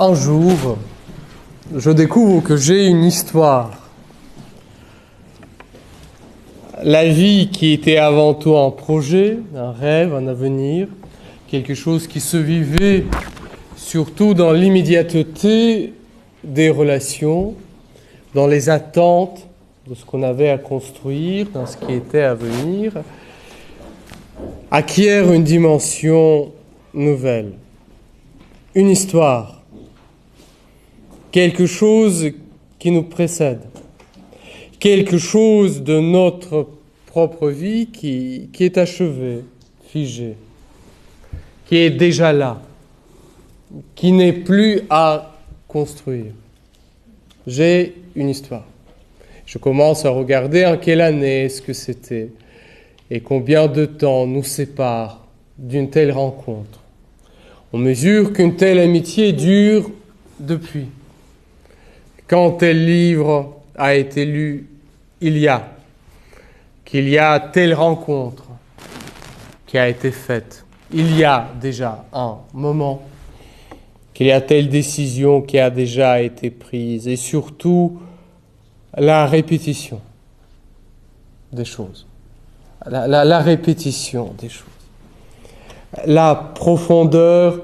Un jour, je découvre que j'ai une histoire. La vie qui était avant tout un projet, un rêve, un avenir, quelque chose qui se vivait surtout dans l'immédiateté des relations, dans les attentes de ce qu'on avait à construire, dans ce qui était à venir, acquiert une dimension nouvelle, une histoire, quelque chose qui nous précède, quelque chose de notre propre vie qui est achevé, figé, qui est déjà là, qui n'est plus à construire. J'ai une histoire. Je commence à regarder en quelle année est-ce que c'était et combien de temps nous sépare d'une telle rencontre. On mesure qu'une telle amitié dure depuis. Quand tel livre a été lu, qu'il y a telle rencontre qui a été faite, il y a déjà un moment, qu'il y a telle décision qui a déjà été prise, et surtout la répétition des choses. La répétition des choses. La profondeur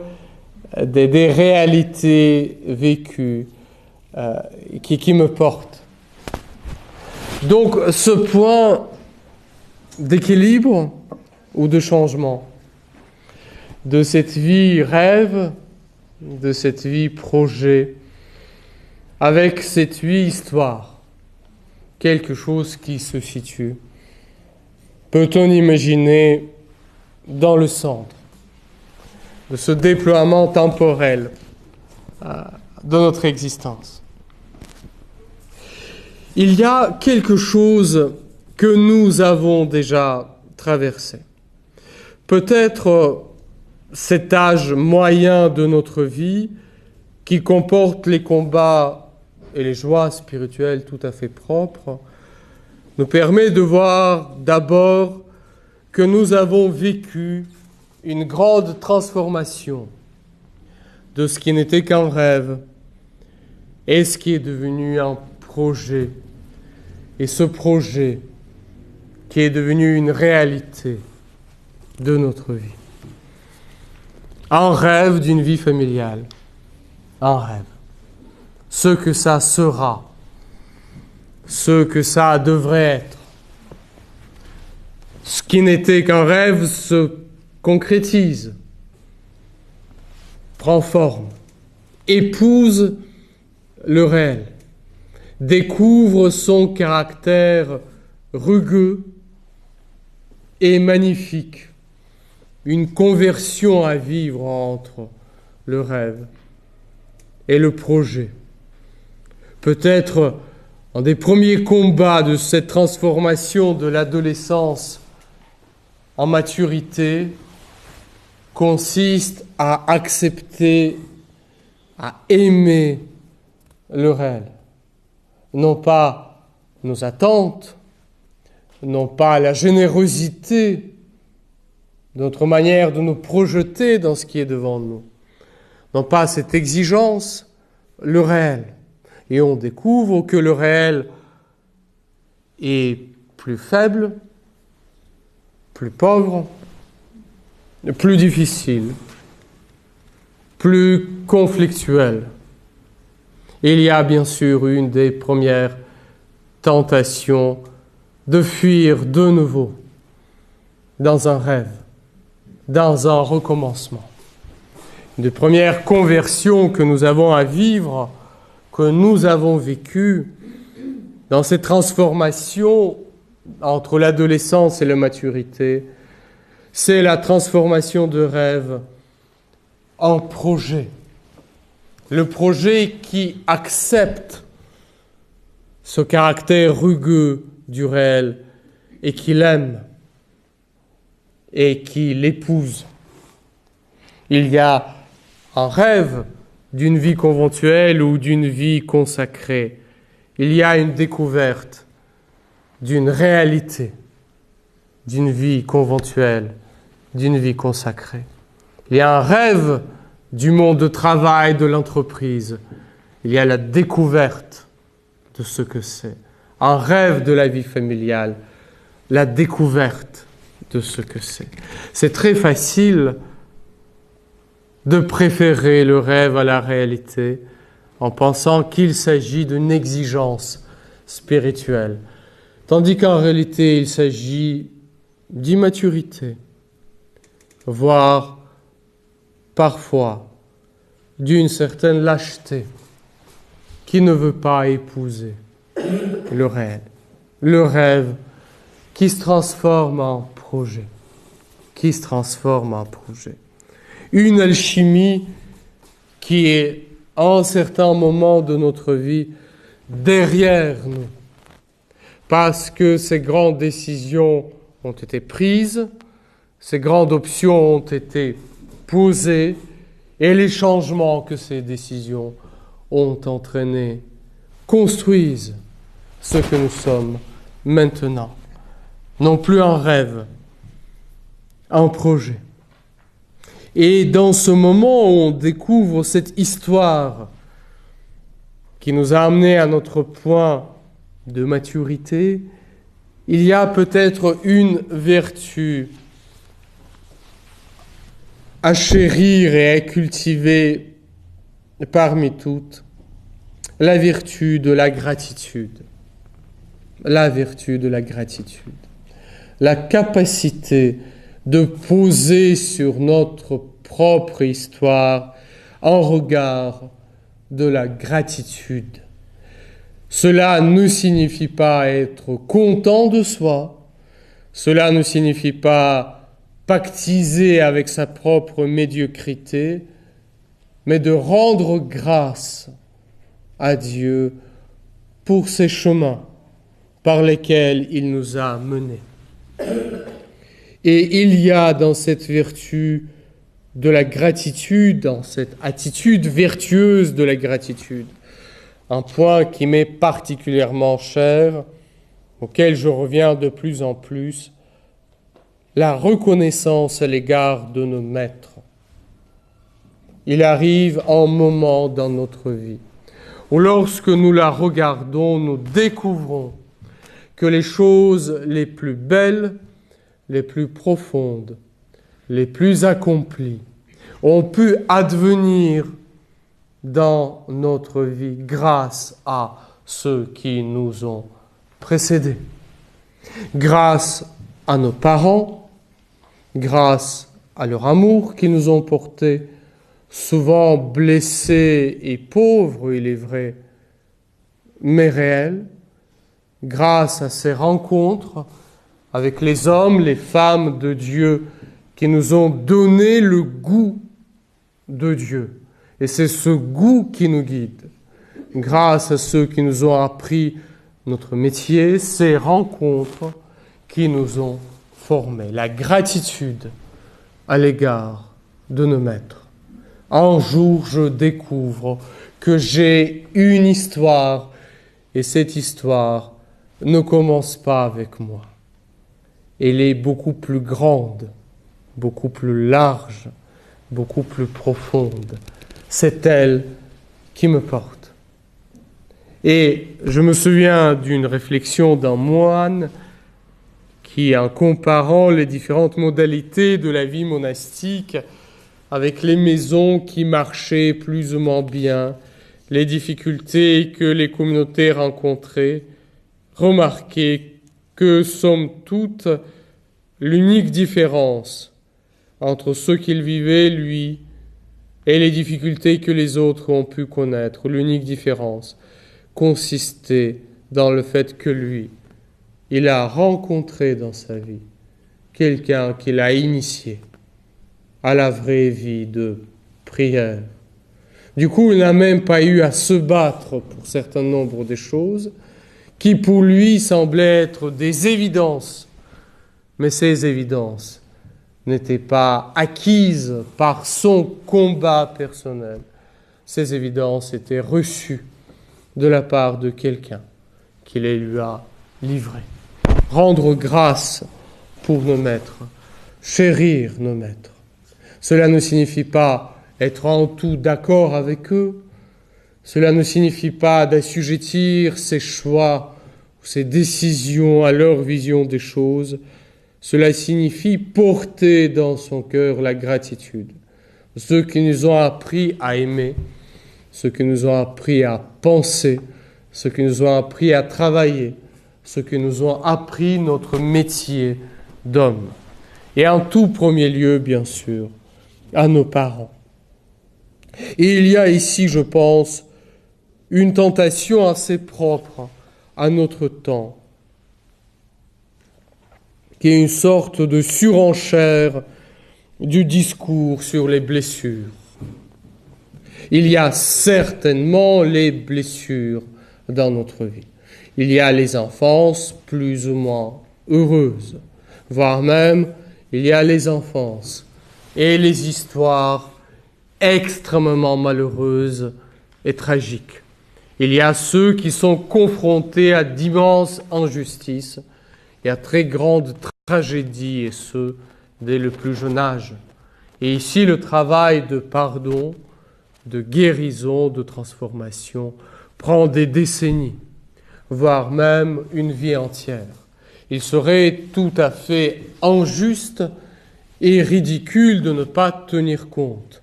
des réalités vécues qui me portent. Donc ce point d'équilibre ou de changement de cette vie rêve, de cette vie projet, avec cette vie histoire, quelque chose qui se situe. Peut-on imaginer dans le centre de ce déploiement temporel de notre existence? Il y a quelque chose que nous avons déjà traversé. Peut-être cet âge moyen de notre vie qui comporte les combats et les joies spirituelles tout à fait propres, nous permet de voir d'abord que nous avons vécu une grande transformation de ce qui n'était qu'un rêve et ce qui est devenu un projet. Et ce projet qui est devenu une réalité de notre vie. Un rêve d'une vie familiale. Un rêve. Ce que ça sera. Ce que ça devrait être. Ce qui n'était qu'un rêve se concrétise, prend forme, épouse le réel, découvre son caractère rugueux et magnifique, une conversion à vivre entre le rêve et le projet. Peut-être un des premiers combats de cette transformation de l'adolescence en maturité consiste à accepter, à aimer le réel. Non pas nos attentes, non pas la générosité, notre manière de nous projeter dans ce qui est devant nous, non pas cette exigence, le réel. Et on découvre que le réel est plus faible, plus pauvre, plus difficile, plus conflictuel. Il y a bien sûr une des premières tentations de fuir de nouveau dans un rêve, dans un recommencement. Une des premières conversions que nous avons à vivre, que nous avons vécues dans cette transformation entre l'adolescence et la maturité, c'est la transformation de rêve en projet. Le projet qui accepte ce caractère rugueux du réel et qui l'aime et qui l'épouse. Il y a un rêve d'une vie conventuelle ou d'une vie consacrée. Il y a une découverte d'une réalité, d'une vie conventuelle, d'une vie consacrée. Il y a un rêve du monde de travail, de l'entreprise. Il y a la découverte de ce que c'est. Un rêve de la vie familiale, la découverte de ce que c'est. C'est très facile de préférer le rêve à la réalité en pensant qu'il s'agit d'une exigence spirituelle, tandis qu'en réalité il s'agit d'immaturité, voire parfois d'une certaine lâcheté qui ne veut pas épouser le rêve qui se transforme en projet, Une alchimie qui est, en certains moments de notre vie, derrière nous, parce que ces grandes décisions ont été prises, ces grandes options ont été posées, et les changements que ces décisions ont entraînés construisent ce que nous sommes maintenant. Non plus un rêve, un projet. Et dans ce moment où on découvre cette histoire qui nous a amenés à notre point de maturité, il y a peut-être une vertu à chérir et à cultiver parmi toutes, la vertu de la gratitude. La vertu de la gratitude. La capacité de poser sur notre propre histoire un regard de la gratitude. Cela ne signifie pas être content de soi, cela ne signifie pas pactiser avec sa propre médiocrité, mais de rendre grâce à Dieu pour ces chemins par lesquels il nous a menés. Et il y a dans cette vertu de la gratitude, dans cette attitude vertueuse de la gratitude, un point qui m'est particulièrement cher, auquel je reviens de plus en plus, la reconnaissance à l'égard de nos maîtres. Il arrive un moment dans notre vie où lorsque nous la regardons, nous découvrons que les choses les plus belles, les plus profondes, les plus accomplies ont pu advenir dans notre vie grâce à ceux qui nous ont précédés. Grâce à nos parents, grâce à leur amour qu'ils nous ont porté, souvent blessés et pauvres, il est vrai, mais réels, grâce à ces rencontres avec les hommes, les femmes de Dieu qui nous ont donné le goût de Dieu. Et c'est ce goût qui nous guide. Grâce à ceux qui nous ont appris notre métier, ces rencontres qui nous ont formés. La gratitude à l'égard de nos maîtres. Un jour, je découvre que j'ai une histoire et cette histoire ne commence pas avec moi. Elle est beaucoup plus grande, beaucoup plus large, beaucoup plus profonde. C'est elle qui me porte. Et je me souviens d'une réflexion d'un moine qui, en comparant les différentes modalités de la vie monastique avec les maisons qui marchaient plus ou moins bien, les difficultés que les communautés rencontraient, remarquait que, somme toute, l'unique différence entre ce qu'il vivait, lui, et les difficultés que les autres ont pu connaître, l'unique différence consistait dans le fait que lui, il a rencontré dans sa vie quelqu'un qui l'a initié à la vraie vie de prière. Du coup, il n'a même pas eu à se battre pour un certain nombre de choses qui pour lui semblaient être des évidences. Mais ces évidences n'étaient pas acquises par son combat personnel. Ces évidences étaient reçues de la part de quelqu'un qui les lui a livrées. Rendre grâce pour nos maîtres, chérir nos maîtres. Cela ne signifie pas être en tout d'accord avec eux. Cela ne signifie pas d'assujettir ses choix ou ses décisions à leur vision des choses. Cela signifie porter dans son cœur la gratitude. Ceux qui nous ont appris à aimer, ceux qui nous ont appris à penser, ceux qui nous ont appris à travailler, ceux qui nous ont appris notre métier d'homme. Et en tout premier lieu, bien sûr, à nos parents. Et il y a ici, je pense, une tentation assez propre à notre temps, qui est une sorte de surenchère du discours sur les blessures. Il y a certainement les blessures dans notre vie. Il y a les enfances plus ou moins heureuses, voire même il y a les enfances et les histoires extrêmement malheureuses et tragiques. Il y a ceux qui sont confrontés à d'immenses injustices et à très grandes tragédies, et ce, dès le plus jeune âge. Et ici, le travail de pardon, de guérison, de transformation prend des décennies, voire même une vie entière. Il serait tout à fait injuste et ridicule de ne pas tenir compte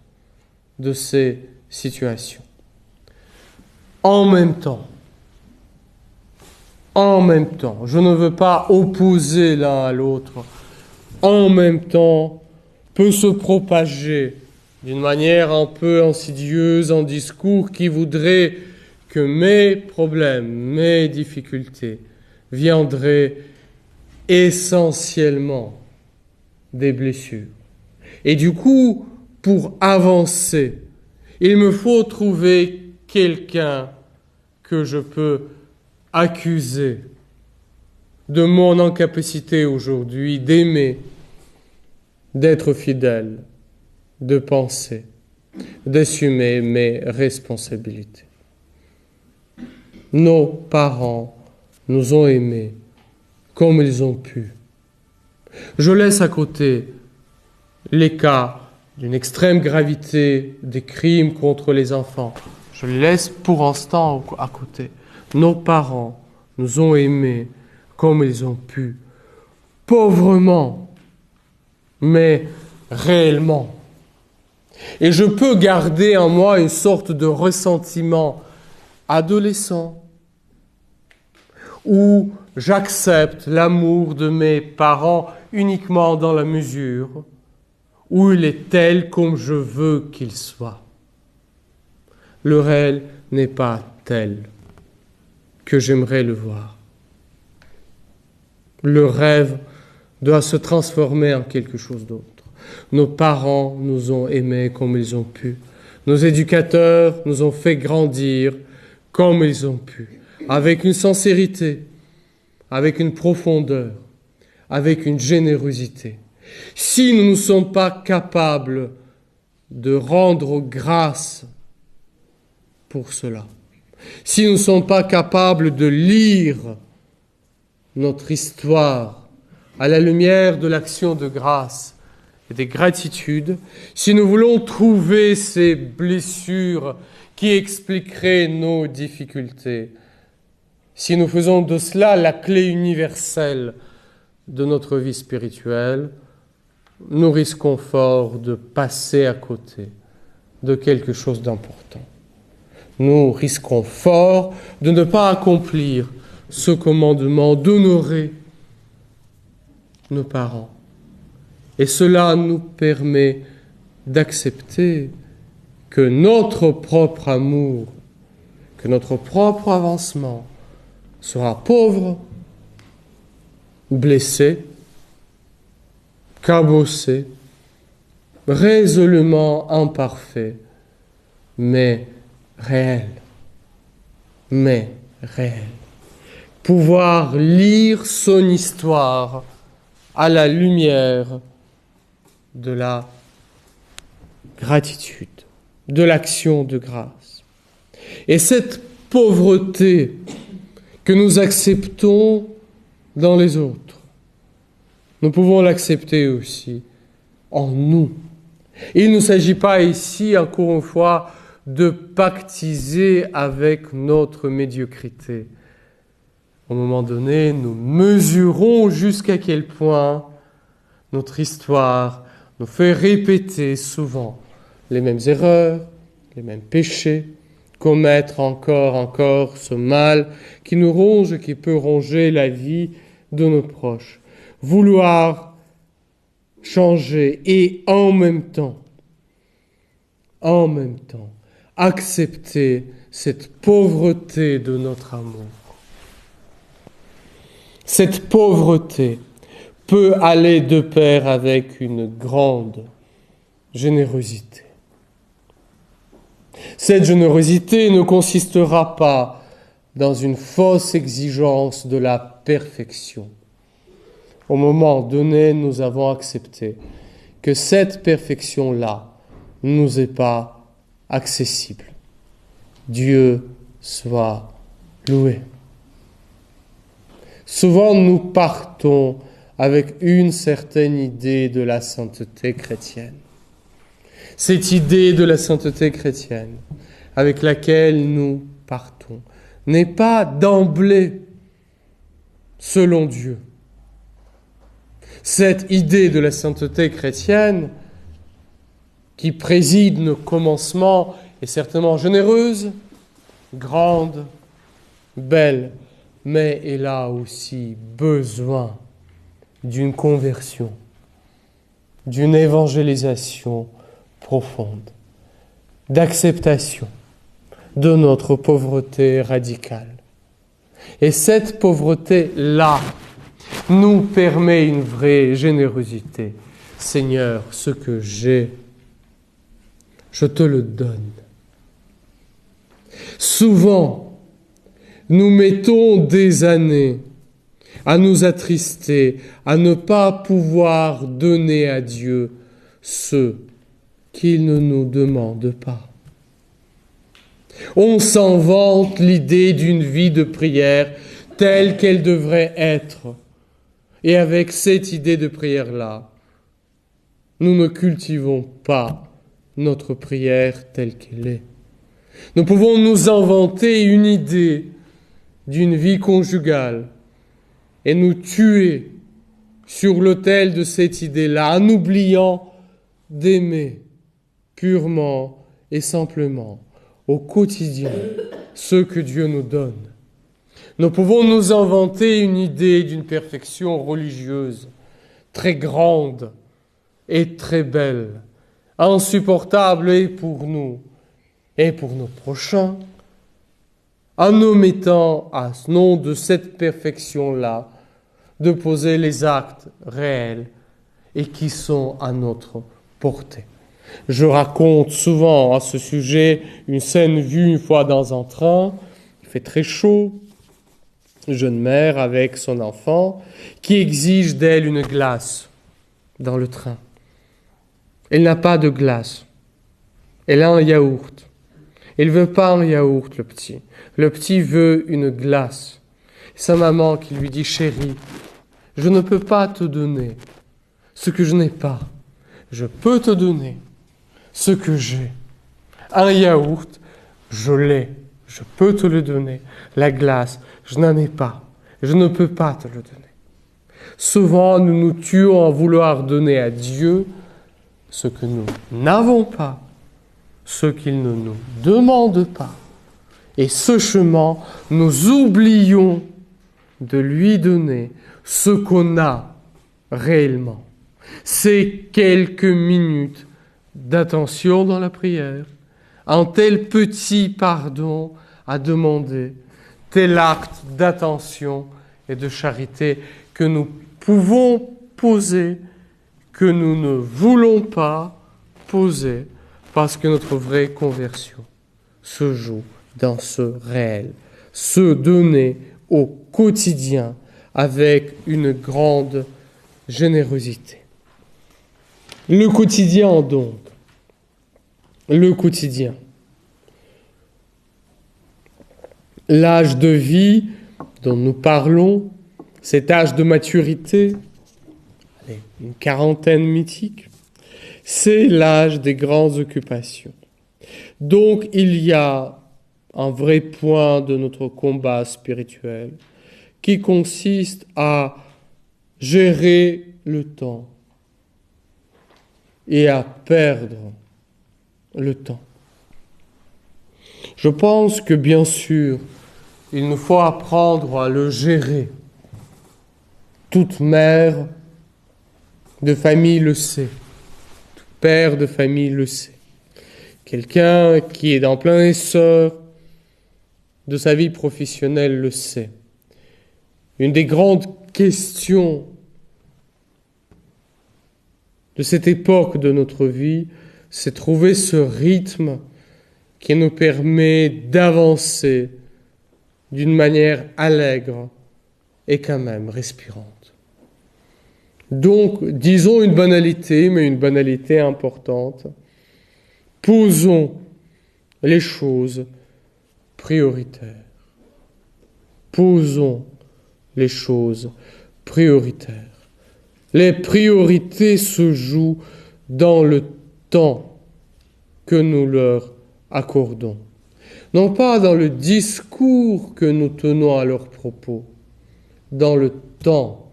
de ces situations. En même temps, je ne veux pas opposer l'un à l'autre, en même temps peut se propager d'une manière un peu insidieuse un discours qui voudrait que mes problèmes, mes difficultés viendraient essentiellement des blessures. Et du coup, pour avancer, il me faut trouver quelqu'un que je peux accuser de mon incapacité aujourd'hui d'aimer, d'être fidèle, de penser, d'assumer mes responsabilités. Nos parents nous ont aimés comme ils ont pu. Je laisse à côté les cas d'une extrême gravité des crimes contre les enfants. Je les laisse pour l'instant à côté. Nos parents nous ont aimés comme ils ont pu, pauvrement, mais réellement. Et je peux garder en moi une sorte de ressentiment adolescent, où j'accepte l'amour de mes parents uniquement dans la mesure où il est tel comme je veux qu'il soit. Le réel n'est pas tel que j'aimerais le voir. Le rêve doit se transformer en quelque chose d'autre. Nos parents nous ont aimés comme ils ont pu. Nos éducateurs nous ont fait grandir comme ils ont pu, avec une sincérité, avec une profondeur, avec une générosité. Si nous ne sommes pas capables de rendre grâce pour cela, si nous ne sommes pas capables de lire notre histoire à la lumière de l'action de grâce et des gratitudes, si nous voulons trouver ces blessures qui expliqueraient nos difficultés, si nous faisons de cela la clé universelle de notre vie spirituelle, nous risquons fort de passer à côté de quelque chose d'important. Nous risquons fort de ne pas accomplir ce commandement d'honorer nos parents. Et cela nous permet d'accepter que notre propre amour, que notre propre avancement sera pauvre, blessé, cabossé, résolument imparfait, mais réel. Mais réel. Pouvoir lire son histoire à la lumière de la gratitude, de l'action de grâce. Et cette pauvreté que nous acceptons dans les autres, nous pouvons l'accepter aussi en nous. Il ne s'agit pas ici, encore une fois, de pactiser avec notre médiocrité. Au moment donné, nous mesurons jusqu'à quel point notre histoire nous fait répéter souvent les mêmes erreurs, les mêmes péchés, commettre encore ce mal qui nous ronge et qui peut ronger la vie de nos proches. Vouloir changer et en même temps, accepter cette pauvreté de notre amour. Cette pauvreté peut aller de pair avec une grande générosité. Cette générosité ne consistera pas dans une fausse exigence de la perfection. Au moment donné, nous avons accepté que cette perfection-là ne nous est pas accessible. Dieu soit loué. Souvent, nous partons avec une certaine idée de la sainteté chrétienne. Cette idée de la sainteté chrétienne avec laquelle nous partons n'est pas d'emblée selon Dieu. Cette idée de la sainteté chrétienne qui préside nos commencements est certainement généreuse, grande, belle, mais elle a aussi besoin d'une conversion, d'une évangélisation profonde, d'acceptation de notre pauvreté radicale. Et cette pauvreté-là nous permet une vraie générosité. Seigneur, ce que j'ai, je te le donne. Souvent, nous mettons des années à nous attrister, à ne pas pouvoir donner à Dieu ce qu'il ne nous demande pas. On s'en vante l'idée d'une vie de prière telle qu'elle devrait être. Et avec cette idée de prière-là, nous ne cultivons pas notre prière telle qu'elle est. Nous pouvons nous inventer une idée d'une vie conjugale et nous tuer sur l'autel de cette idée-là en oubliant d'aimer purement et simplement au quotidien ce que Dieu nous donne. Nous pouvons nous inventer une idée d'une perfection religieuse très grande et très belle, insupportable et pour nous et pour nos prochains, en omettant à ce nom de cette perfection-là de poser les actes réels et qui sont à notre portée. Je raconte souvent à ce sujet une scène vue une fois dans un train. Il fait très chaud. Une jeune mère avec son enfant qui exige d'elle une glace dans le train. Elle n'a pas de glace. Elle a un yaourt. Il ne veut pas un yaourt, le petit. Le petit veut une glace. Sa maman qui lui dit « Chérie, je ne peux pas te donner ce que je n'ai pas. Je peux te donner ce que j'ai. Un yaourt, je l'ai. Je peux te le donner. La glace, je n'en ai pas. Je ne peux pas te le donner. » Souvent, nous nous tuons à vouloir donner à Dieu ce que nous n'avons pas, ce qu'il ne nous demande pas. Et ce chemin, nous oublions de lui donner ce qu'on a réellement. C'est quelques minutes d'attention dans la prière, un tel petit pardon à demander, tel acte d'attention et de charité que nous pouvons poser, que nous ne voulons pas poser, parce que notre vraie conversion se joue dans ce réel, se donner au quotidien avec une grande générosité. Le quotidien donc, le quotidien. L'âge de vie dont nous parlons, cet âge de maturité, une quarantaine mythique, C'est l'âge des grandes occupations. Donc il y a un vrai point de notre combat spirituel qui consiste à gérer le temps et à perdre le temps. Je pense que bien sûr, il nous faut apprendre à le gérer. Toute mère de famille le sait, tout père de famille le sait. Quelqu'un qui est en plein essor de sa vie professionnelle le sait. Une des grandes questions de cette époque de notre vie, c'est trouver ce rythme qui nous permet d'avancer d'une manière allègre et quand même respirante. Donc, disons une banalité, mais une banalité importante. Posons les choses prioritaires. Posons les choses prioritaires. Les priorités se jouent dans le temps que nous leur accordons. Non pas dans le discours que nous tenons à leurs propos, dans le temps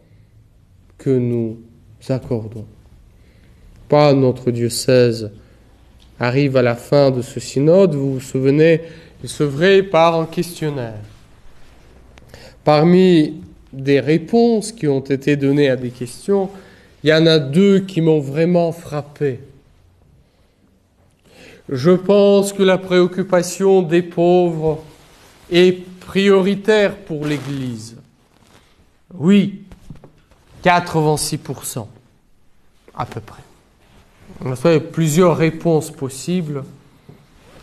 que nous accordons. Pas notre diocèse arrive à la fin de ce synode, vous vous souvenez, il s'ouvrait par un questionnaire. Parmi des réponses qui ont été données à des questions, il y en a deux qui m'ont vraiment frappé. Je pense que la préoccupation des pauvres est prioritaire pour l'Église. Oui, 86%, à peu près. On a fait plusieurs réponses possibles.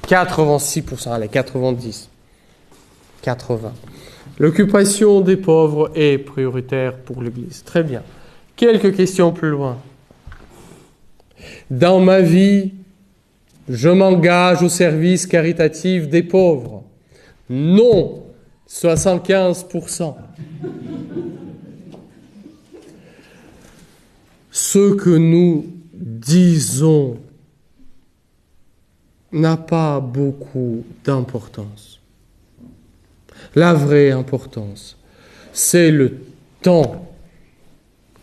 86%, allez, 90, 80. L'occupation des pauvres est prioritaire pour l'Église. Très bien. Quelques questions plus loin. Dans ma vie, je m'engage au service caritatif des pauvres. Non, 75%. Ce que nous disons n'a pas beaucoup d'importance. La vraie importance, c'est le temps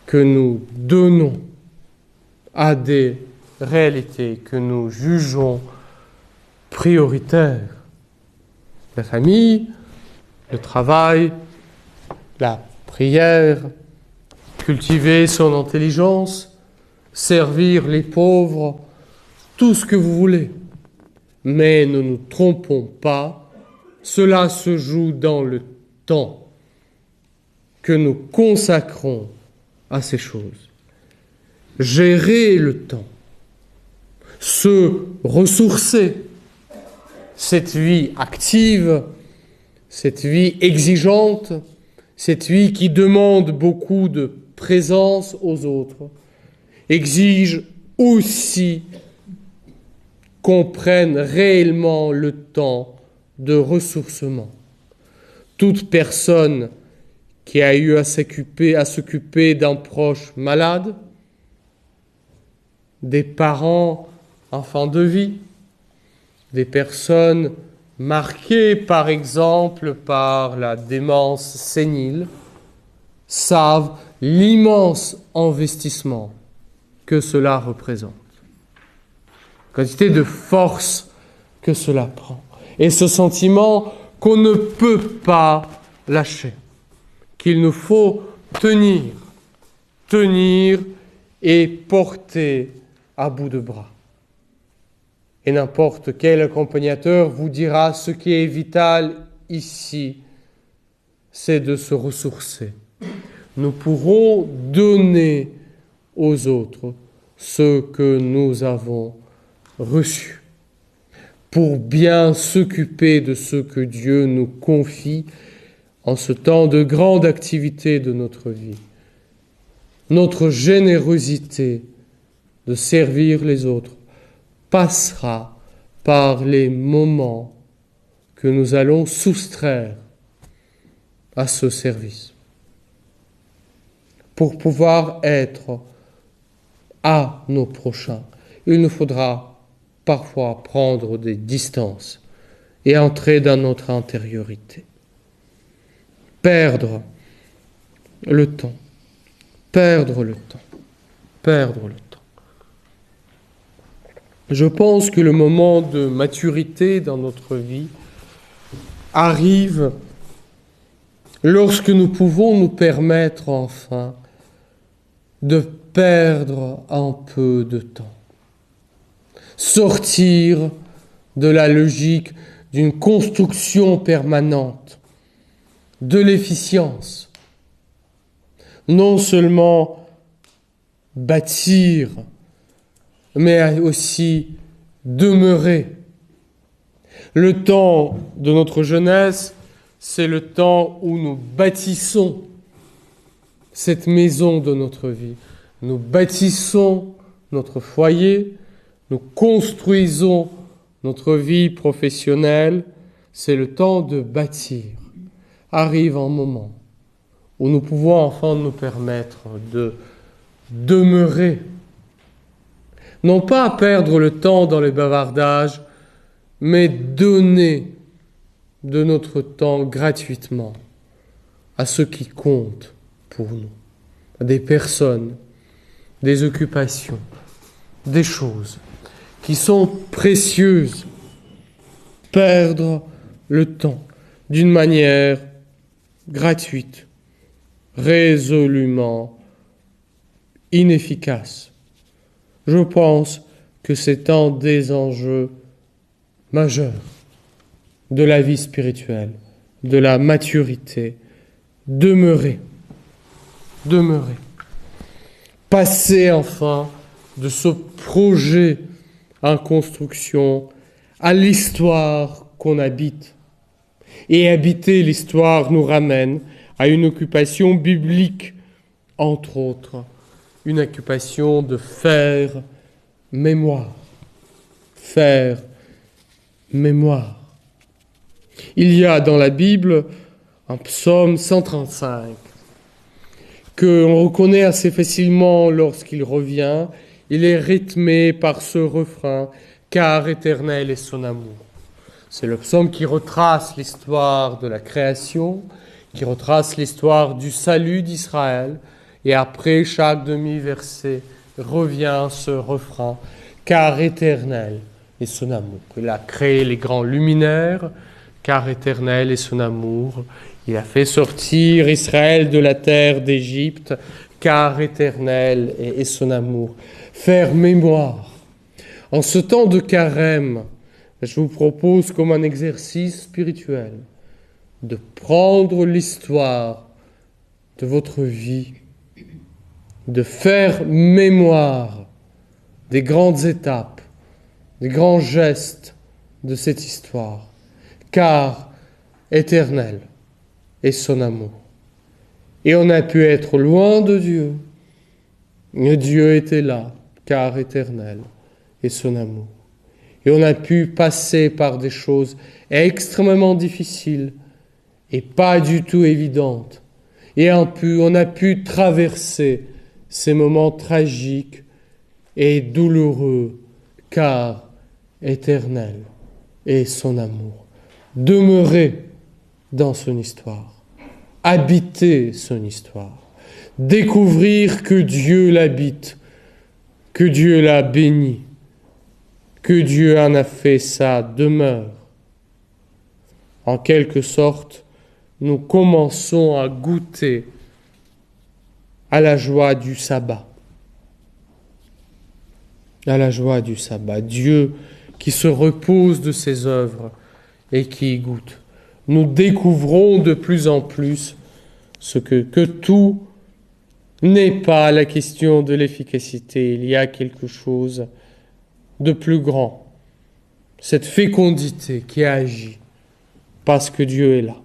que nous donnons à des réalités que nous jugeons prioritaires. La famille, le travail, la prière, cultiver son intelligence, servir les pauvres, tout ce que vous voulez. Mais ne nous trompons pas, cela se joue dans le temps que nous consacrons à ces choses. Gérer le temps, se ressourcer, cette vie active, cette vie exigeante, cette vie qui demande beaucoup de présence aux autres, exige aussi qu'on prenne réellement le temps de ressourcement. Toute personne qui a eu à s'occuper d'un proche malade, des parents en fin de vie, des personnes marquées par exemple par la démence sénile, savent l'immense investissement que cela représente. Quantité de force que cela prend. Et ce sentiment qu'on ne peut pas lâcher, qu'il nous faut tenir et porter à bout de bras. Et n'importe quel accompagnateur vous dira ce qui est vital ici, c'est de se ressourcer. Nous pourrons donner aux autres ce que nous avons reçu pour bien s'occuper de ce que Dieu nous confie en ce temps de grande activité de notre vie. Notre générosité de servir les autres passera par les moments que nous allons soustraire à ce service pour pouvoir être à nos prochains il nous faudra parfois prendre des distances et entrer dans notre intériorité. Perdre le temps, perdre le temps, perdre le temps. Je pense que le moment de maturité dans notre vie arrive lorsque nous pouvons nous permettre enfin de perdre un peu de temps. Sortir de la logique d'une construction permanente, de l'efficience. Non seulement bâtir, mais aussi demeurer. Le temps de notre jeunesse, c'est le temps où nous bâtissons cette maison de notre vie. Nous bâtissons notre foyer, nous construisons notre vie professionnelle. C'est le temps de bâtir. Arrive un moment où nous pouvons enfin nous permettre de demeurer. Non pas perdre le temps dans les bavardages, mais donner de notre temps gratuitement à ce qui compte pour nous, à des personnes, des occupations, des choses qui sont précieuses. Perdre le temps d'une manière gratuite, résolument inefficace. Je pense que c'est un des enjeux majeurs de la vie spirituelle, de la maturité. Demeurer. Passer enfin de ce projet en construction à l'histoire qu'on habite. Et habiter l'histoire nous ramène à une occupation biblique, entre autres, une occupation de faire mémoire. Faire mémoire. Il y a dans la Bible un psaume 135 qu'on reconnaît assez facilement lorsqu'il revient. Il est rythmé par ce refrain « Car éternel est son amour ». C'est le psaume qui retrace l'histoire de la création, qui retrace l'histoire du salut d'Israël. Et après chaque demi-verset revient ce refrain « Car éternel est son amour ». Il a créé les grands luminaires, car éternel est son amour. Il a fait sortir Israël de la terre d'Égypte, car éternel est son amour. Faire mémoire. En ce temps de carême, je vous propose comme un exercice spirituel de prendre l'histoire de votre vie, de faire mémoire des grandes étapes, des grands gestes de cette histoire, car éternel est son amour. Et on a pu être loin de Dieu, mais Dieu était là, car éternel est son amour. Et on a pu passer par des choses extrêmement difficiles et pas du tout évidentes. Et on a pu traverser ces moments tragiques et douloureux, car éternel est son amour. Demeurer dans son histoire, habiter son histoire, découvrir que Dieu l'habite, que Dieu l'a béni, que Dieu en a fait sa demeure. En quelque sorte, nous commençons à goûter à la joie du sabbat. À la joie du sabbat. Dieu qui se repose de ses œuvres et qui y goûte. Nous découvrons de plus en plus que tout n'est pas la question de l'efficacité. Il y a quelque chose de plus grand. Cette fécondité qui agit parce que Dieu est là.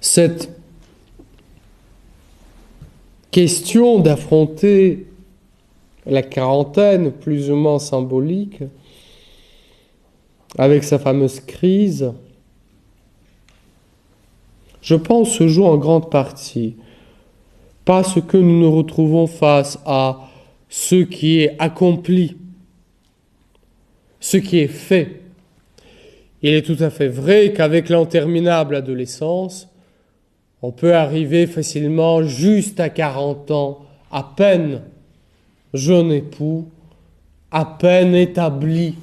Cette question d'affronter la quarantaine, plus ou moins symbolique, avec sa fameuse crise, je pense se joue en grande partie parce que nous nous retrouvons face à ce qui est accompli, ce qui est fait. Il est tout à fait vrai qu'avec l'interminable adolescence, on peut arriver facilement juste à 40 ans, à peine jeune époux, à peine établi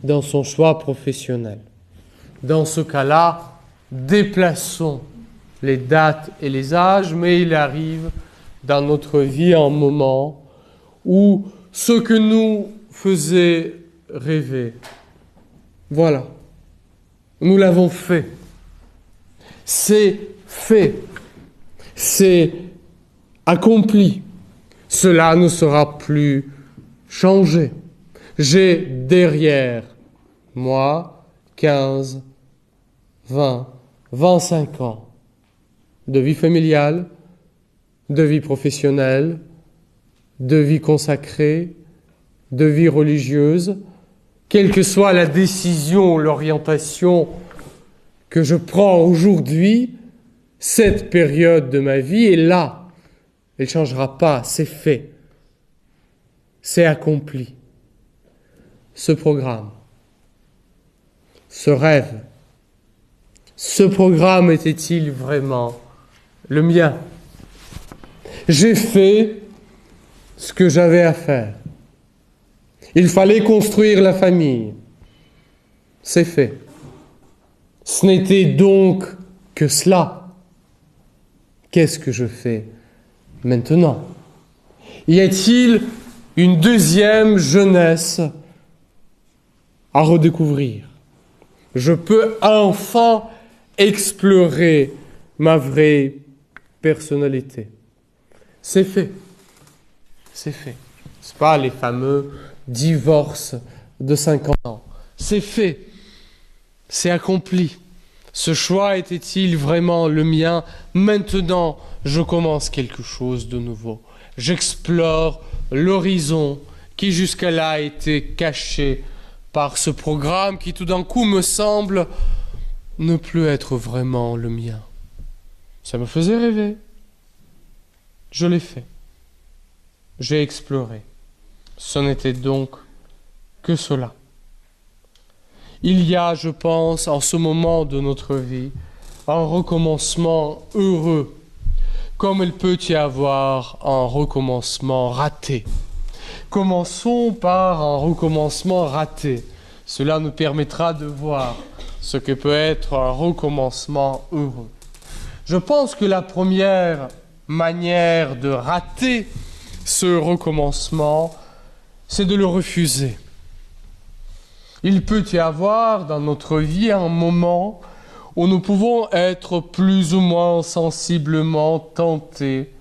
dans son choix professionnel. Dans ce cas-là, déplaçons les dates et les âges, mais il arrive dans notre vie un moment où ce que nous faisait rêver, voilà, nous l'avons fait. C'est fait. C'est accompli. Cela ne sera plus changé. J'ai derrière moi 15, 20, 25 ans de vie familiale, de vie professionnelle, de vie consacrée, de vie religieuse, quelle que soit la décision, l'orientation que je prends aujourd'hui, cette période de ma vie est là. Elle ne changera pas, c'est fait. C'est accompli. Ce programme, ce rêve, ce programme était-il vraiment le mien? J'ai fait ce que j'avais à faire. Il fallait construire la famille. C'est fait. Ce n'était donc que cela. Qu'est-ce que je fais maintenant? Y a-t-il une deuxième jeunesse à redécouvrir? Je peux enfin explorer ma vraie personnalité. C'est fait. C'est fait. Ce n'est pas les fameux divorces de 50 ans. C'est fait. C'est accompli. Ce choix était-il vraiment le mien? Maintenant, je commence quelque chose de nouveau. J'explore l'horizon qui jusqu'à là a été caché par ce programme qui tout d'un coup me semble ne plus être vraiment le mien. Ça me faisait rêver. Je l'ai fait. J'ai exploré. Ce n'était donc que cela. Il y a, je pense, en ce moment de notre vie, un recommencement heureux, comme il peut y avoir un recommencement raté. Commençons par un recommencement raté. Cela nous permettra de voir ce que peut être un recommencement heureux. Je pense que la première manière de rater ce recommencement, c'est de le refuser. Il peut y avoir dans notre vie un moment où nous pouvons être plus ou moins sensiblement tentés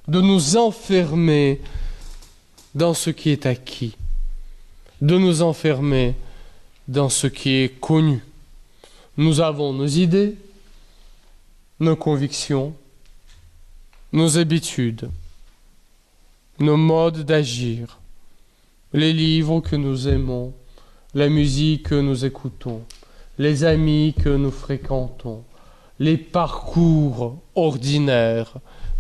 de nous enfermer dans ce qui est acquis, de nous enfermer dans ce qui est connu. Nous avons nos idées, nos convictions, nos habitudes, nos modes d'agir, les livres que nous aimons, la musique que nous écoutons, les amis que nous fréquentons, les parcours ordinaires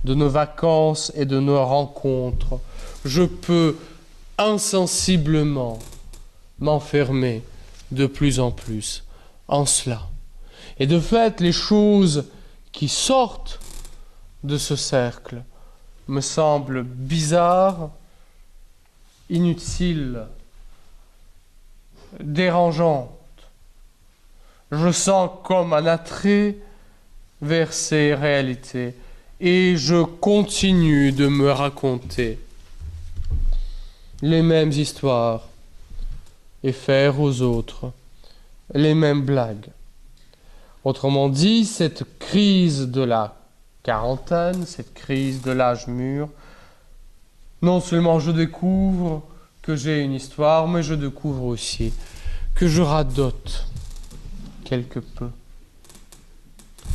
de nos vacances et de nos rencontres. Je peux insensiblement m'enfermer de plus en plus en cela. Et de fait, les choses qui sortent de ce cercle me semblent bizarres, inutiles, dérangeantes. Je sens comme un attrait vers ces réalités et je continue de me raconter les mêmes histoires et faire aux autres les mêmes blagues. Autrement dit, cette crise de la quarantaine, cette crise de l'âge mûr, non seulement je découvre que j'ai une histoire, mais je découvre aussi que je radote quelque peu.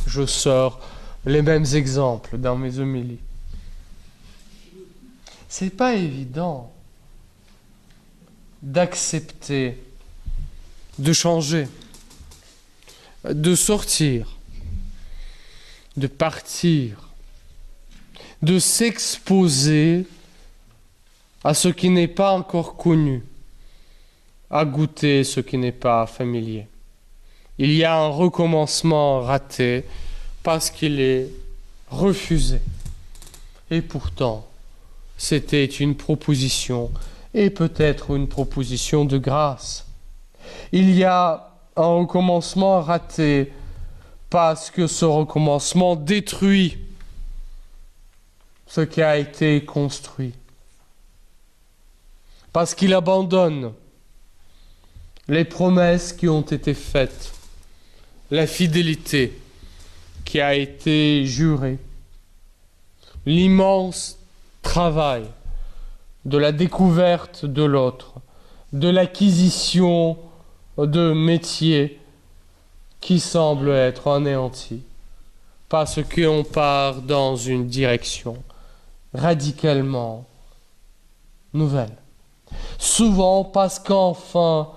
Je sors les mêmes exemples dans mes homélies. C'est pas évident d'accepter, de changer, de sortir, de partir, de s'exposer à ce qui n'est pas encore connu, à goûter ce qui n'est pas familier. Il y a un recommencement raté parce qu'il est refusé. Et pourtant, c'était une proposition, et peut-être une proposition de grâce. Il y a un recommencement raté parce que ce recommencement détruit ce qui a été construit. Parce qu'il abandonne les promesses qui ont été faites, la fidélité qui a été jurée, l'immense travail de la découverte de l'autre, de l'acquisition de métiers qui semblent être anéantis, parce qu'on part dans une direction radicalement nouvelle. Souvent parce qu'enfin,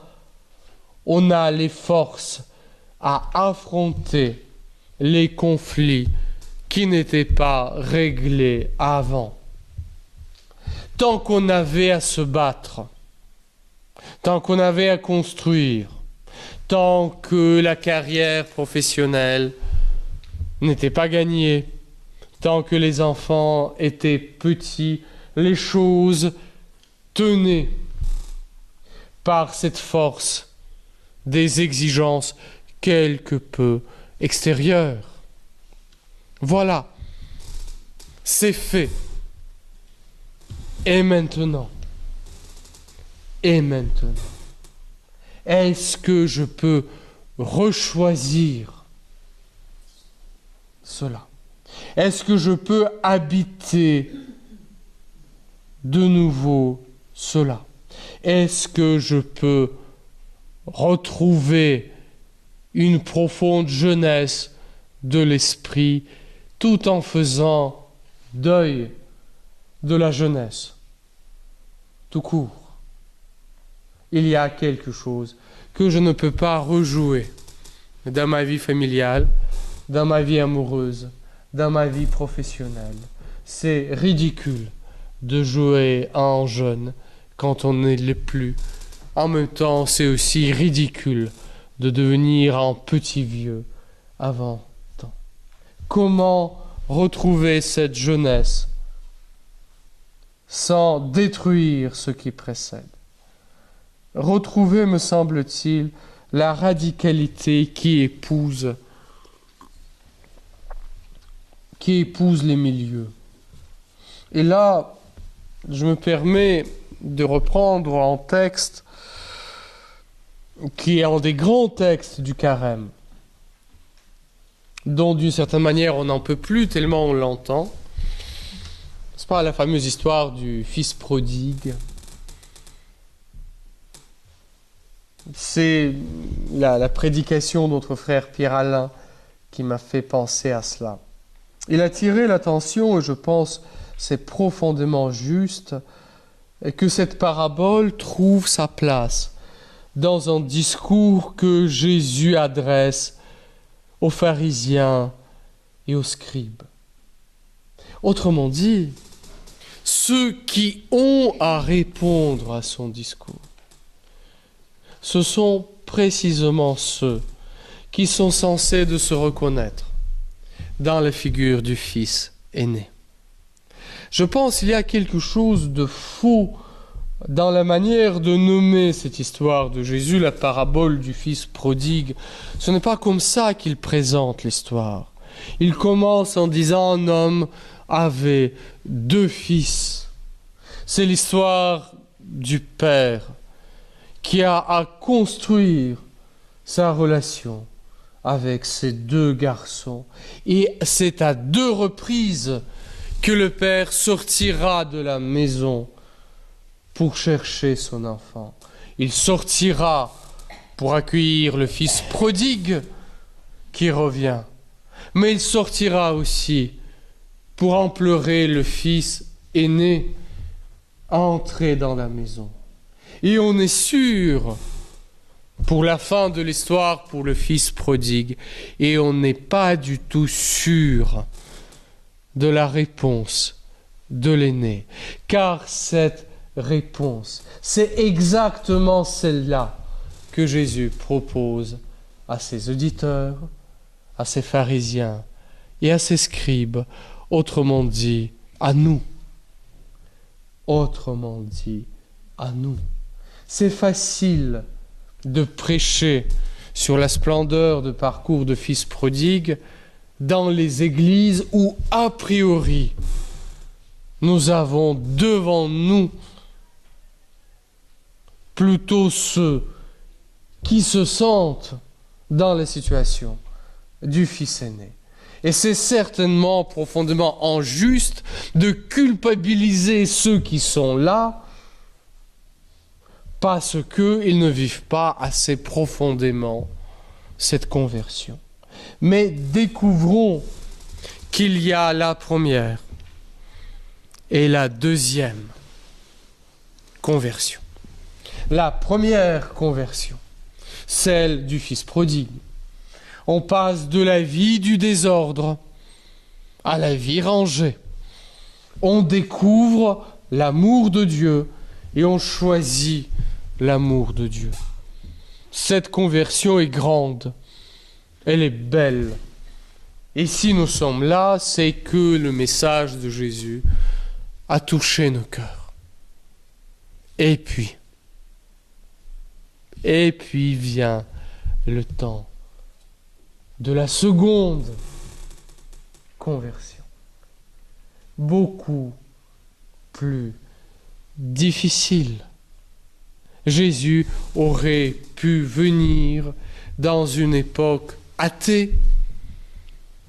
on a les forces à affronter les conflits qui n'étaient pas réglés avant. Tant qu'on avait à se battre, tant qu'on avait à construire, tant que la carrière professionnelle n'était pas gagnée, tant que les enfants étaient petits, les choses tenaient par cette force des exigences quelque peu extérieures. Voilà, c'est fait. Et maintenant, est-ce que je peux rechoisir cela? Est-ce que je peux habiter de nouveau cela? Est-ce que je peux retrouver une profonde jeunesse de l'esprit tout en faisant deuil de la jeunesse tout court? Il y a quelque chose que je ne peux pas rejouer dans ma vie familiale, dans ma vie amoureuse, dans ma vie professionnelle. C'est ridicule de jouer en jeune quand on ne l'est plus. En même temps, c'est aussi ridicule de devenir un petit vieux avant temps. Comment retrouver cette jeunesse sans détruire ce qui précède? Retrouver, me semble-t-il, la radicalité qui épouse les milieux. Et là, je me permets de reprendre un texte qui est un des grands textes du Carême, dont d'une certaine manière on n'en peut plus tellement on l'entend. C'est pas la fameuse histoire du fils prodigue. C'est la prédication de notre frère Pierre-Alain qui m'a fait penser à cela. Il a tiré l'attention, et je pense c'est profondément juste, que cette parabole trouve sa place dans un discours que Jésus adresse aux pharisiens et aux scribes. Autrement dit, ceux qui ont à répondre à son discours, ce sont précisément ceux qui sont censés de se reconnaître dans la figure du Fils aîné. Je pense qu'il y a quelque chose de faux dans la manière de nommer cette histoire de Jésus, la parabole du Fils prodigue. Ce n'est pas comme ça qu'il présente l'histoire. Il commence en disant un homme avait 2 fils. C'est l'histoire du père qui a à construire sa relation avec ses 2 garçons. Et c'est à 2 reprises que le père sortira de la maison pour chercher son enfant. Il sortira pour accueillir le fils prodigue qui revient. Mais il sortira aussi pour implorer le fils aîné à entrer dans la maison. Et on est sûr, pour la fin de l'histoire, pour le fils prodigue, et on n'est pas du tout sûr de la réponse de l'aîné, car cette réponse. C'est exactement celle-là que Jésus propose à ses auditeurs, à ses pharisiens et à ses scribes, autrement dit, à nous. Autrement dit, à nous. C'est facile de prêcher sur la splendeur de parcours de fils prodigue dans les églises où, a priori, nous avons devant nous plutôt ceux qui se sentent dans la situation du fils aîné. Et c'est certainement profondément injuste de culpabiliser ceux qui sont là parce qu'ils ne vivent pas assez profondément cette conversion. Mais découvrons qu'il y a la première et la deuxième conversion. La première conversion, celle du fils prodigue. On passe de la vie du désordre à la vie rangée. On découvre l'amour de Dieu et on choisit l'amour de Dieu. Cette conversion est grande, elle est belle. Et si nous sommes là, c'est que le message de Jésus a touché nos cœurs. Et puis vient le temps de la seconde conversion, beaucoup plus difficile. Jésus aurait pu venir dans une époque athée,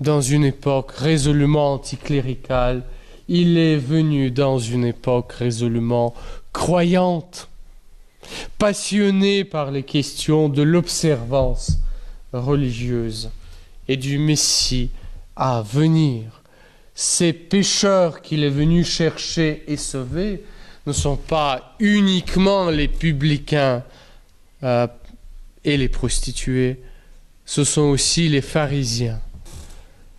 dans une époque résolument anticléricale. Il est venu dans une époque résolument croyante, passionné par les questions de l'observance religieuse et du Messie à venir. Ces pécheurs qu'il est venu chercher et sauver ne sont pas uniquement les publicains et les prostituées, ce sont aussi les pharisiens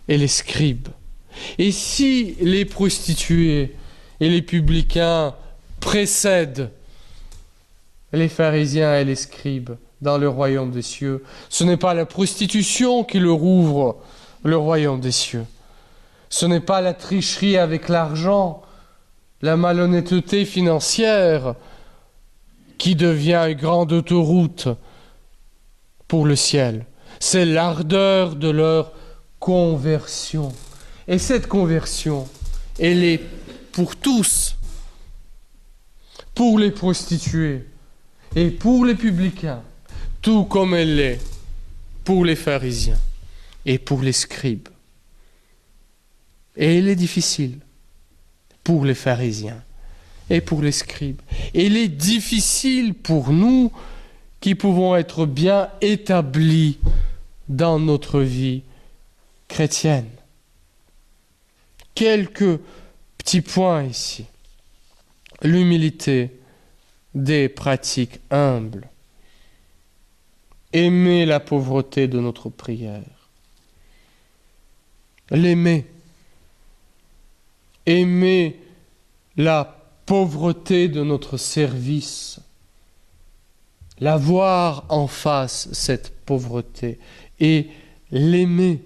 et les scribes. Et si les prostituées et les publicains précèdent les pharisiens et les scribes dans le royaume des cieux, ce n'est pas la prostitution qui leur ouvre le royaume des cieux. Ce n'est pas la tricherie avec l'argent, la malhonnêteté financière qui devient une grande autoroute pour le ciel. C'est l'ardeur de leur conversion. Et cette conversion, elle est pour tous, pour les prostituées et pour les publicains, tout comme elle est pour les pharisiens et pour les scribes. Et elle est difficile pour les pharisiens et pour les scribes. Elle est difficile pour nous qui pouvons être bien établis dans notre vie chrétienne. Quelques petits points ici. L'humilité des pratiques humbles. Aimer la pauvreté de notre prière. L'aimer. Aimer la pauvreté de notre service. La voir en face, cette pauvreté, et l'aimer.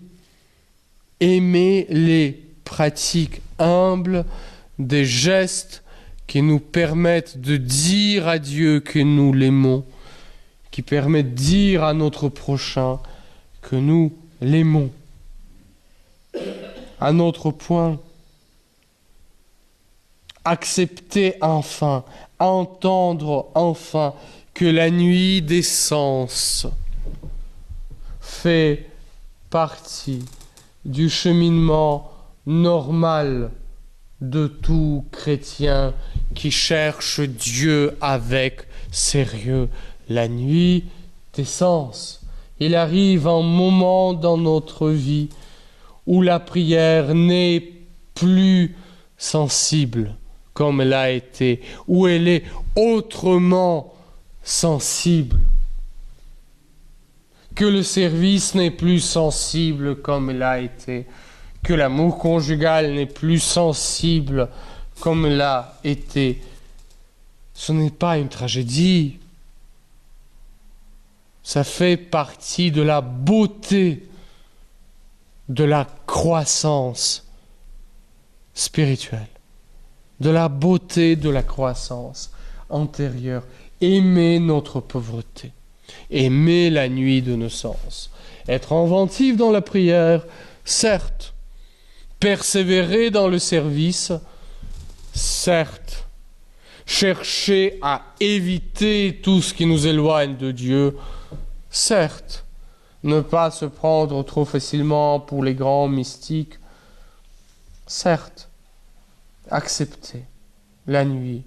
Aimer les pratiques humbles, des gestes qui nous permettent de dire à Dieu que nous l'aimons, qui permettent de dire à notre prochain que nous l'aimons. Un autre point, accepter enfin, entendre enfin que la nuit des sens fait partie du cheminement normal de tout chrétien qui cherche Dieu avec sérieux. La nuit des sens. Il arrive un moment dans notre vie où la prière n'est plus sensible comme elle a été, où elle est autrement sensible, que le service n'est plus sensible comme il a été, que l'amour conjugal n'est plus sensible comme il a été, Ce n'est pas une tragédie. Ça fait partie de la beauté de la croissance spirituelle, de la beauté de la croissance antérieure. Aimer notre pauvreté, aimer la nuit de nos sens, être inventif dans la prière, certes, persévérer dans le service, certes, chercher à éviter tout ce qui nous éloigne de Dieu, certes, ne pas se prendre trop facilement pour les grands mystiques, certes, accepter la nuit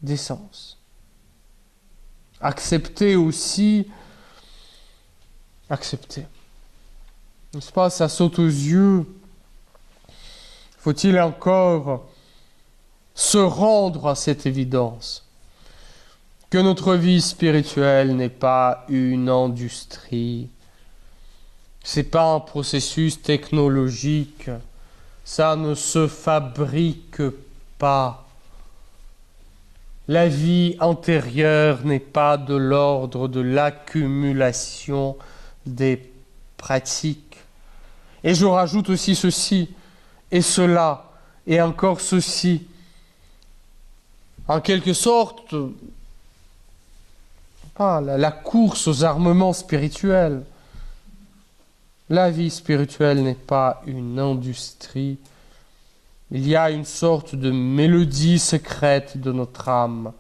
des sens. Accepter aussi, n'est-ce pas, ça saute aux yeux. Faut-il encore se rendre à cette évidence que notre vie spirituelle n'est pas une industrie, c'est pas un processus technologique, ça ne se fabrique pas. La vie antérieure n'est pas de l'ordre de l'accumulation des pratiques. Et je rajoute aussi ceci, et cela, et encore ceci. En quelque sorte, la course aux armements spirituels. La vie spirituelle n'est pas une industrie. Il y a une sorte de mélodie secrète de notre âme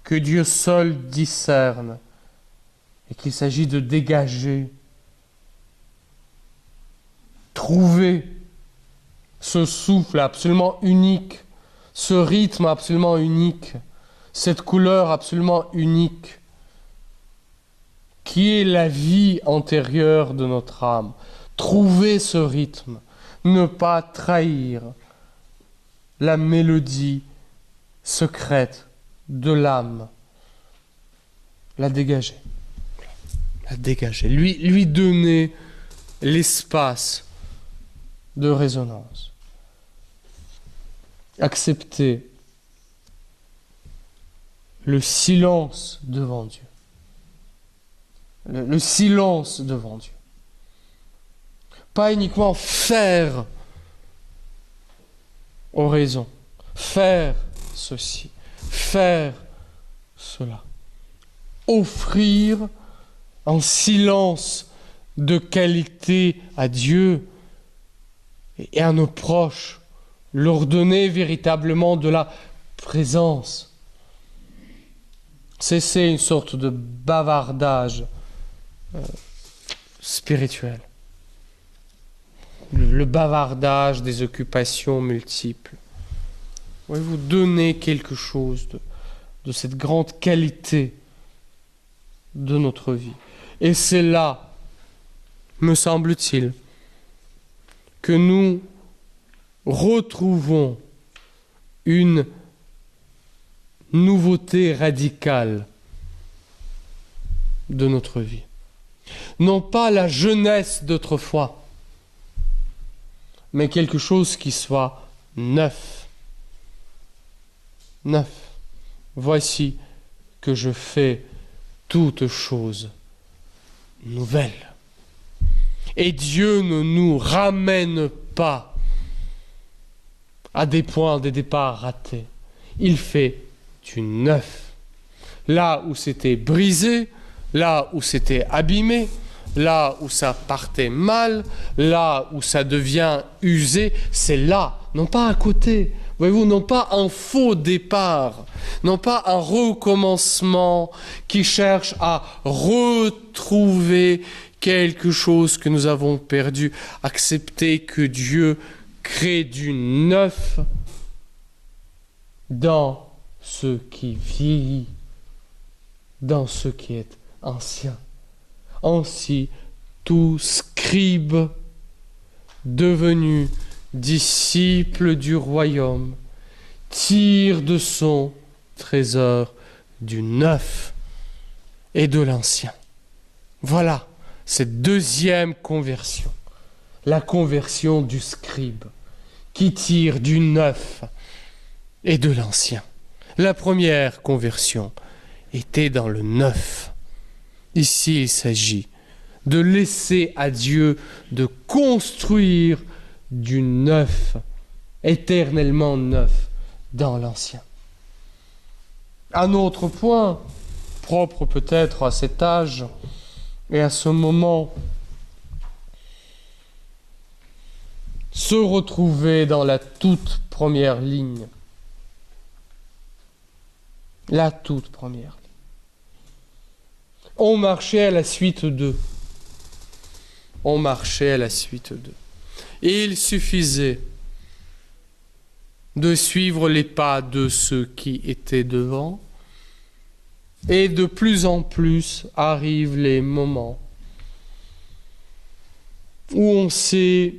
que Dieu seul discerne et qu'il s'agit de dégager. Trouver ce souffle absolument unique, ce rythme absolument unique, cette couleur absolument unique qui est la vie antérieure de notre âme. Trouver ce rythme, ne pas trahir la mélodie secrète de l'âme, la dégager, lui donner l'espace de résonance. Accepter le silence devant Dieu. Le silence devant Dieu. Pas uniquement faire oraison, faire ceci, faire cela. Offrir un silence de qualité à Dieu et à nos proches, leur donner véritablement de la présence. Cesser une sorte de bavardage spirituel. Le bavardage des occupations multiples. Voyez-vous, donner quelque chose de cette grande qualité de notre vie. Et c'est là, me semble-t-il, que nous retrouvons une nouveauté radicale de notre vie. Non pas la jeunesse d'autrefois, mais quelque chose qui soit neuf. Neuf. Voici que je fais toutes choses nouvelles. Et Dieu ne nous ramène pas à des points de départ ratés. Il fait du neuf. Là où c'était brisé, là où c'était abîmé, là où ça partait mal, là où ça devient usé, c'est là, non pas à côté. Voyez-vous, non pas un faux départ, non pas un recommencement qui cherche à retrouver quelque chose que nous avons perdu. Accepter que Dieu crée du neuf dans ce qui vieillit, dans ce qui est ancien. Ainsi, tout scribe devenu disciple du royaume tire de son trésor du neuf et de l'ancien. Voilà cette deuxième conversion, la conversion du scribe qui tire du neuf et de l'ancien. La première conversion était dans le neuf. Ici, il s'agit de laisser à Dieu de construire du neuf, éternellement neuf, dans l'ancien. Un autre point, propre peut-être à cet âge et à ce moment, se retrouver dans la toute première ligne. La toute première ligne. On marchait à la suite d'eux. On marchait à la suite d'eux. Et il suffisait de suivre les pas de ceux qui étaient devant. Et de plus en plus arrivent les moments où on sait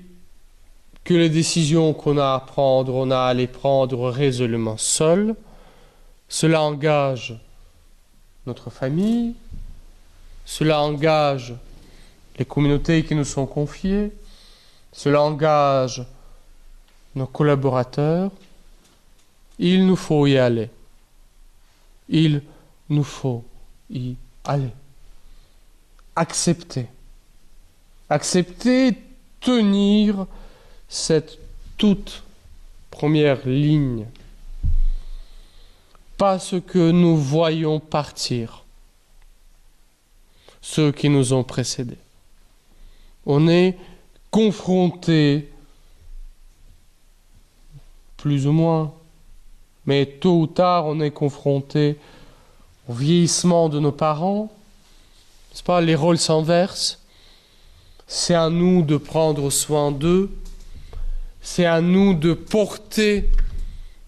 que les décisions qu'on a à prendre, on a à les prendre résolument seul. Cela engage notre famille, cela engage les communautés qui nous sont confiées, cela engage nos collaborateurs. Il nous faut y aller. Il nous faut y aller. Accepter. Accepter, tenir cette toute première ligne. Parce que nous voyons partir ceux qui nous ont précédés. On est confronté, plus ou moins, mais tôt ou tard, on est confronté au vieillissement de nos parents. N'est-ce pas? Les rôles s'inversent. C'est à nous de prendre soin d'eux. C'est à nous de porter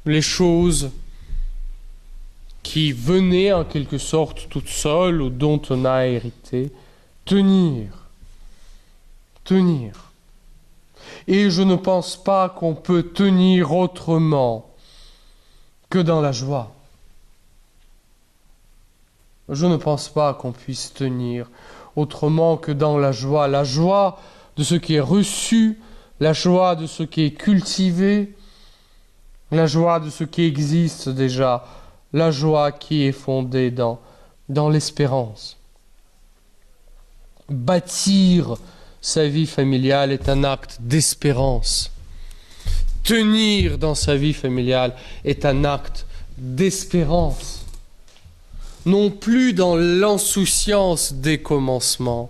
les choses qui venaient en quelque sorte toutes seules ou dont on a hérité. Tenir. Et je ne pense pas qu'on peut tenir autrement que dans la joie. Je ne pense pas qu'on puisse tenir autrement que dans la joie de ce qui est reçu, la joie de ce qui est cultivé, la joie de ce qui existe déjà, la joie qui est fondée dans l'espérance. Bâtir sa vie familiale est un acte d'espérance. Tenir dans sa vie familiale est un acte d'espérance. Non plus dans l'insouciance des commencements,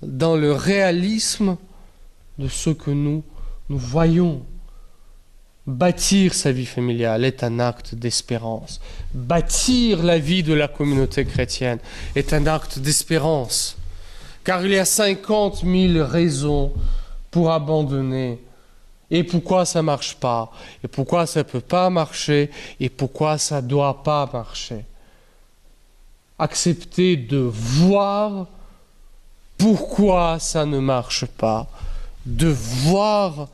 dans le réalisme de ce que nous voyons. Bâtir sa vie familiale est un acte d'espérance. Bâtir la vie de la communauté chrétienne est un acte d'espérance. Car il y a 50 000 raisons pour abandonner. Et pourquoi ça ne marche pas? Et pourquoi ça ne peut pas marcher? Et pourquoi ça ne doit pas marcher? Accepter de voir pourquoi ça ne marche pas, de voir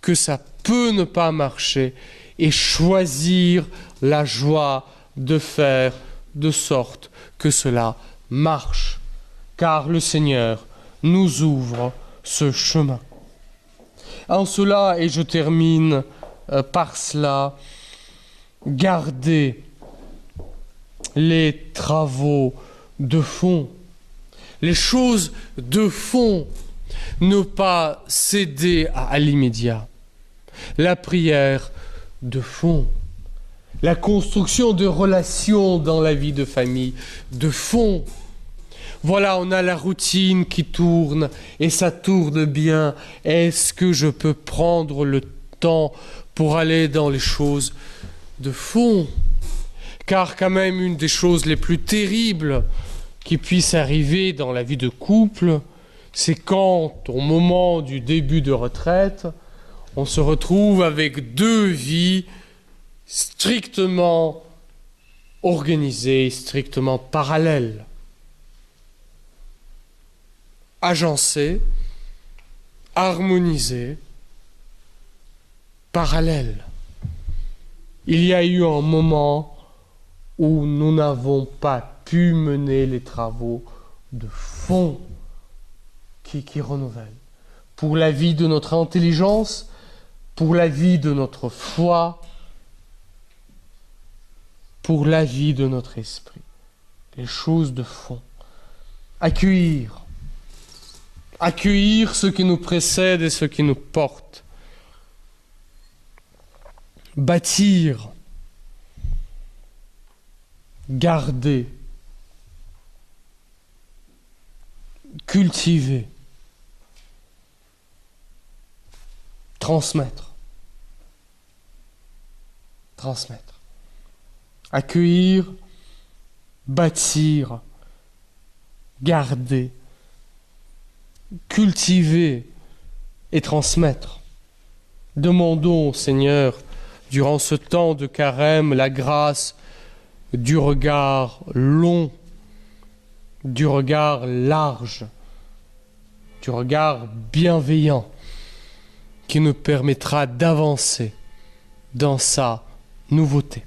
que ça peut ne pas marcher et choisir la joie de faire de sorte que cela marche. Car le Seigneur nous ouvre ce chemin. En cela, et je termine par cela, gardez les travaux de fond, les choses de fond, ne pas céder à l'immédiat. La prière de fond, la construction de relations dans la vie de famille de fond. Voilà, on a la routine qui tourne et ça tourne bien. Est-ce que je peux prendre le temps pour aller dans les choses de fond? Car quand même, une des choses les plus terribles qui puissent arriver dans la vie de couple, c'est quand, au moment du début de retraite, on se retrouve avec deux vies strictement organisées, strictement parallèles. Agencé, harmonisé, parallèle. Il y a eu un moment où nous n'avons pas pu mener les travaux de fond qui renouvellent. Pour la vie de notre intelligence, pour la vie de notre foi, pour la vie de notre esprit, les choses de fond. Accueillir ce qui nous précède et ce qui nous porte. Bâtir, garder, cultiver, transmettre. Accueillir, bâtir, garder, cultiver et transmettre. Demandons au Seigneur, durant ce temps de carême, la grâce du regard long, du regard large, du regard bienveillant, qui nous permettra d'avancer dans sa nouveauté.